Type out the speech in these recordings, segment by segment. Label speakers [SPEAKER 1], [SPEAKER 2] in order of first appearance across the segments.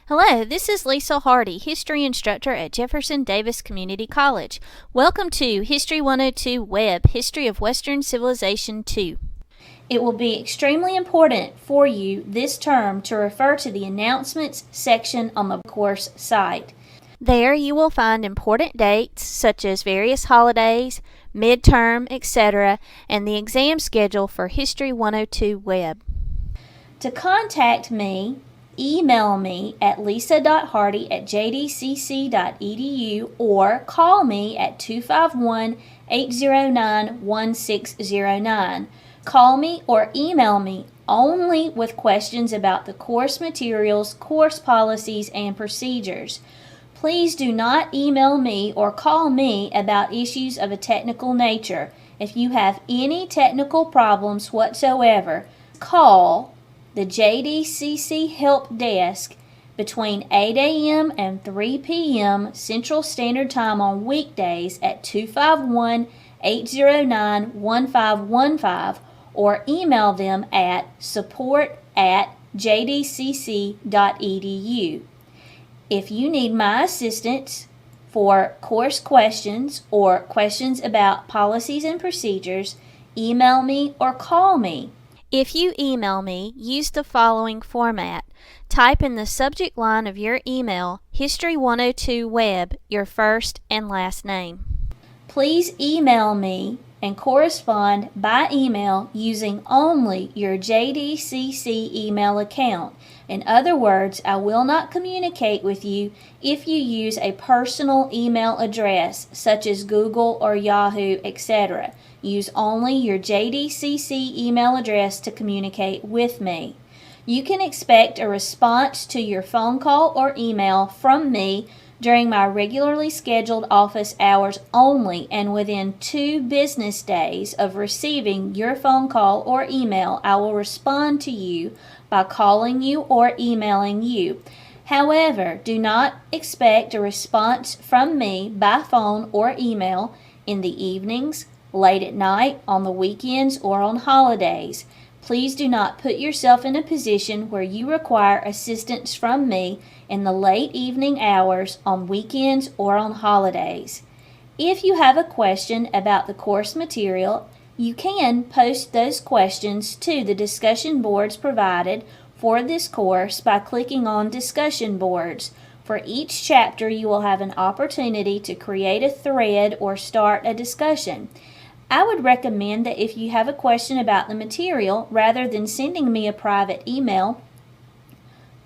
[SPEAKER 1] Hello, this is Lisa Hardy, history instructor at Jefferson Davis Community College. Welcome to History 102 Web, History of Western Civilization 2. It will be extremely important for you this term to refer to the announcements section on the course site. There you will find important dates such as various holidays, midterm, etc., and the exam schedule for History 102 Web. To contact me, email me at lisa.hardy@jdcc.edu or call me at 251-809-1609. Call me or email me only with questions about the course materials, course policies, and procedures. Please do not email me or call me about issues of a technical nature. If you have any technical problems whatsoever, call the JDCC Help Desk between 8 a.m. and 3 p.m. Central Standard Time on weekdays at 251-809-1515 or email them at support@jdcc.edu. If you need my assistance for course questions or questions about policies and procedures, email me or call me. If you email me, use the following format. Type in the subject line of your email, History 102 Web, your first and last name. Please email me and correspond by email using only your JDCC email account. In other words, I will not communicate with you if you use a personal email address such as Google or Yahoo, etc. Use only your JDCC email address to communicate with me. You can expect a response to your phone call or email from me during my regularly scheduled office hours only, and within 2 business days of receiving your phone call or email, I will respond to you by calling you or emailing you. However, do not expect a response from me by phone or email in the evenings, late at night, on the weekends, or on holidays. Please do not put yourself in a position where you require assistance from me in the late evening hours, on weekends, or on holidays. If you have a question about the course material, you can post those questions to the discussion boards provided for this course by clicking on Discussion Boards. For each chapter, you will have an opportunity to create a thread or start a discussion. I would recommend that if you have a question about the material, rather than sending me a private email,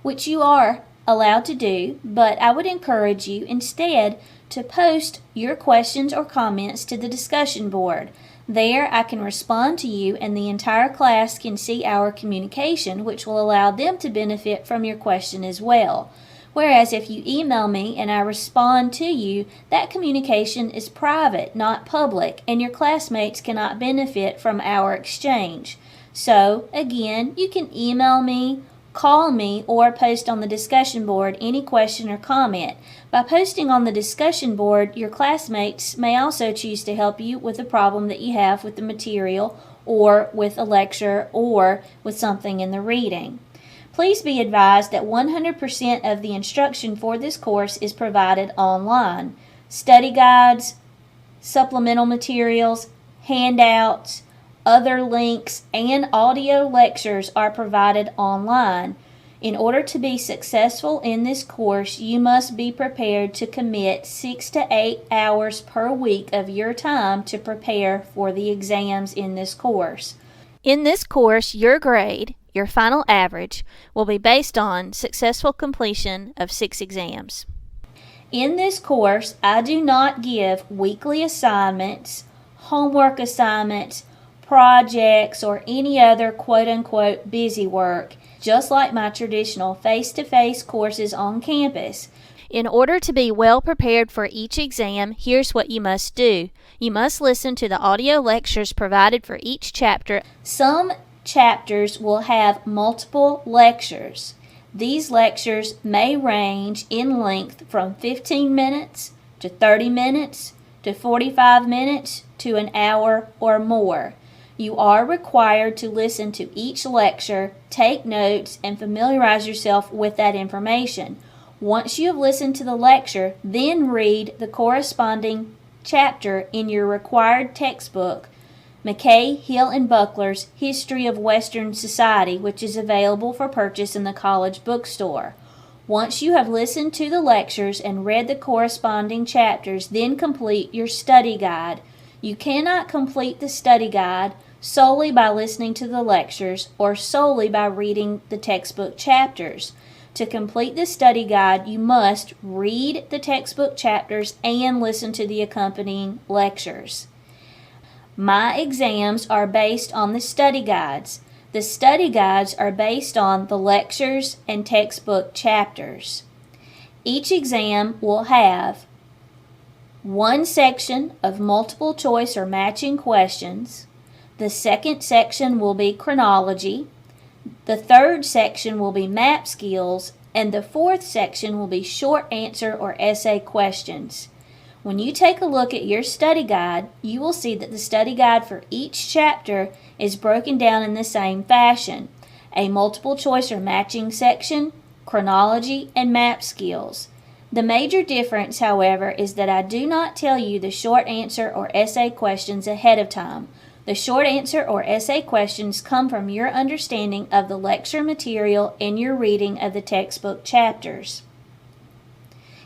[SPEAKER 1] which you are allowed to do, but I would encourage you instead to post your questions or comments to the discussion board. There I can respond to you and the entire class can see our communication, which will allow them to benefit from your question as well. Whereas if you email me and I respond to you, that communication is private, not public, and your classmates cannot benefit from our exchange. So, again, you can email me, call me, or post on the discussion board any question or comment. By posting on the discussion board, your classmates may also choose to help you with a problem that you have with the material, or with a lecture, or with something in the reading. Please be advised that 100% of the instruction for this course is provided online. Study guides, supplemental materials, handouts, other links, and audio lectures are provided online. In order to be successful in this course, you must be prepared to commit 6 to 8 hours per week of your time to prepare for the exams in this course. In this course, your grade, your final average, will be based on successful completion of 6 exams. In this course, I do not give weekly assignments, homework assignments, projects, or any other quote-unquote busy work, just like my traditional face-to-face courses on campus. In order to be well prepared for each exam, here's what you must do. You must listen to the audio lectures provided for each chapter. Some chapters will have multiple lectures. These lectures may range in length from 15 minutes to 30 minutes to 45 minutes to an hour or more. You are required to listen to each lecture, take notes, and familiarize yourself with that information. Once you have listened to the lecture, then read the corresponding chapter in your required textbook, McKay, Hill, and Buckler's History of Western Society, which is available for purchase in the college bookstore. Once you have listened to the lectures and read the corresponding chapters, then complete your study guide. You cannot complete the study guide solely by listening to the lectures or solely by reading the textbook chapters. To complete the study guide, you must read the textbook chapters and listen to the accompanying lectures. My exams are based on the study guides. The study guides are based on the lectures and textbook chapters. Each exam will have one section of multiple choice or matching questions. The second section will be chronology. The third section will be map skills, and the fourth section will be short answer or essay questions. When you take a look at your study guide, you will see that the study guide for each chapter is broken down in the same fashion: a multiple choice or matching section, chronology, and map skills. The major difference, however, is that I do not tell you the short answer or essay questions ahead of time. The short answer or essay questions come from your understanding of the lecture material and your reading of the textbook chapters.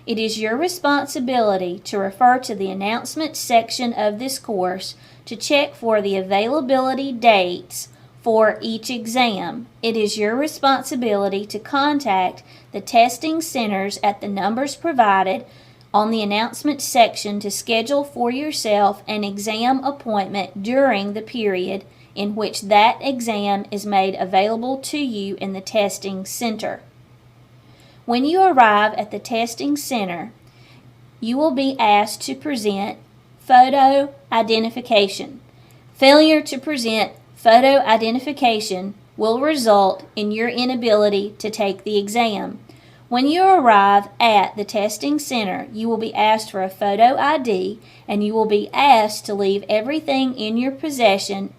[SPEAKER 1] It is your responsibility to refer to the announcements section of this course to check for the availability dates for each exam. It is your responsibility to contact the testing centers at the numbers provided on the announcements section to schedule for yourself an exam appointment during the period in which that exam is made available to you in the testing center. When you arrive at the testing center, you will be asked to present photo identification. Failure to present photo identification will result in your inability to take the exam. When you arrive at the testing center, you will be asked for a photo ID, and you will be asked to leave everything in your possession.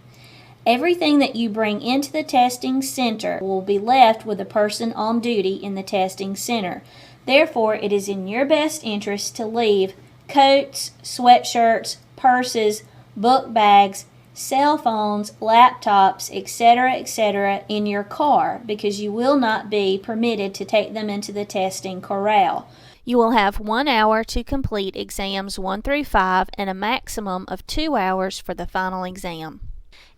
[SPEAKER 1] Everything that you bring into the testing center will be left with the person on duty in the testing center. Therefore, it is in your best interest to leave coats, sweatshirts, purses, book bags, cell phones, laptops, etc., in your car, because you will not be permitted to take them into the testing corral. You will have 1 hour to complete exams 1 through 5 and a maximum of 2 hours for the final exam.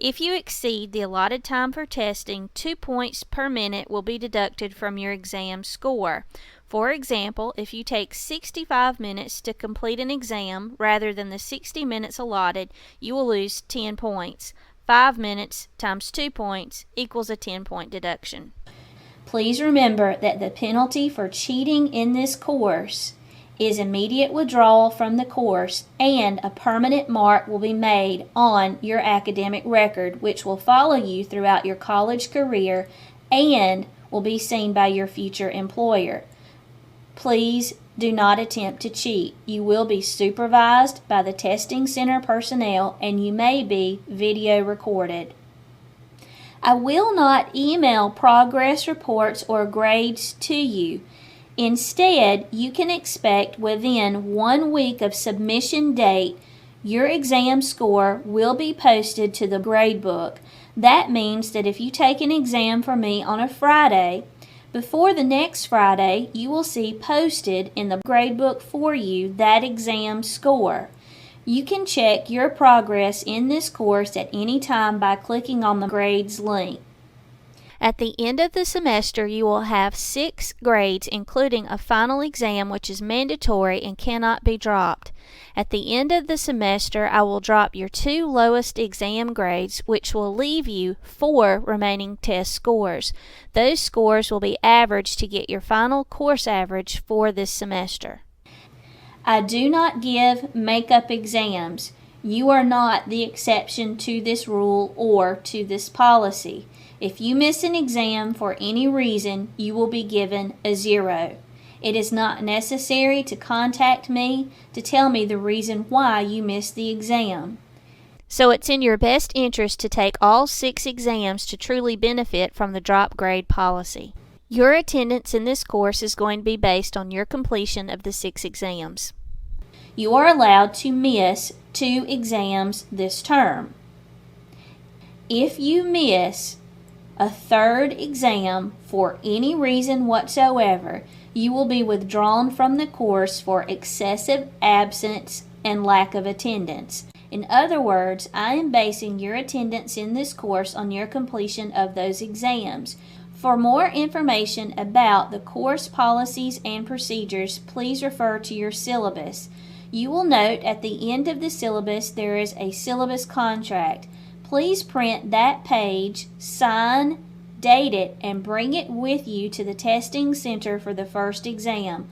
[SPEAKER 1] If you exceed the allotted time for testing, 2 points per minute will be deducted from your exam score. For example, if you take 65 minutes to complete an exam rather than the 60 minutes allotted, you will lose 10 points. 5 minutes times 2 points equals a 10-point deduction. Please remember that the penalty for cheating in this course is immediate withdrawal from the course, and a permanent mark will be made on your academic record, which will follow you throughout your college career and will be seen by your future employer. Please do not attempt to cheat. You will be supervised by the testing center personnel, and you may be video recorded. I will not email progress reports or grades to you. Instead, you can expect within 1 week of submission date, your exam score will be posted to the gradebook. That means that if you take an exam from me on a Friday, before the next Friday, you will see posted in the gradebook for you that exam score. You can check your progress in this course at any time by clicking on the grades link. At the end of the semester, you will have 6 grades, including a final exam, which is mandatory and cannot be dropped. At the end of the semester, I will drop your 2 lowest exam grades, which will leave you 4 remaining test scores. Those scores will be averaged to get your final course average for this semester. I do not give makeup exams. You are not the exception to this rule or to this policy. If you miss an exam for any reason, you will be given a 0. It is not necessary to contact me to tell me the reason why you missed the exam. So it's in your best interest to take all 6 exams to truly benefit from the drop grade policy. Your attendance in this course is going to be based on your completion of the 6 exams. You are allowed to miss 2 exams this term. If you miss a 3rd exam for any reason whatsoever, you will be withdrawn from the course for excessive absence and lack of attendance. In other words, I am basing your attendance in this course on your completion of those exams. For more information about the course policies and procedures, please refer to your syllabus. You will note at the end of the syllabus there is a syllabus contract. Please print that page, sign, date it, and bring it with you to the testing center for the 1st exam.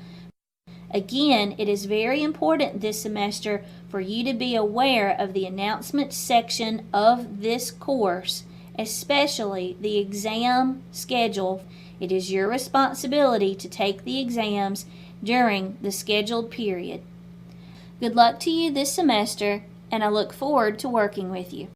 [SPEAKER 1] Again, it is very important this semester for you to be aware of the announcements section of this course, especially the exam schedule. It is your responsibility to take the exams during the scheduled period. Good luck to you this semester, and I look forward to working with you.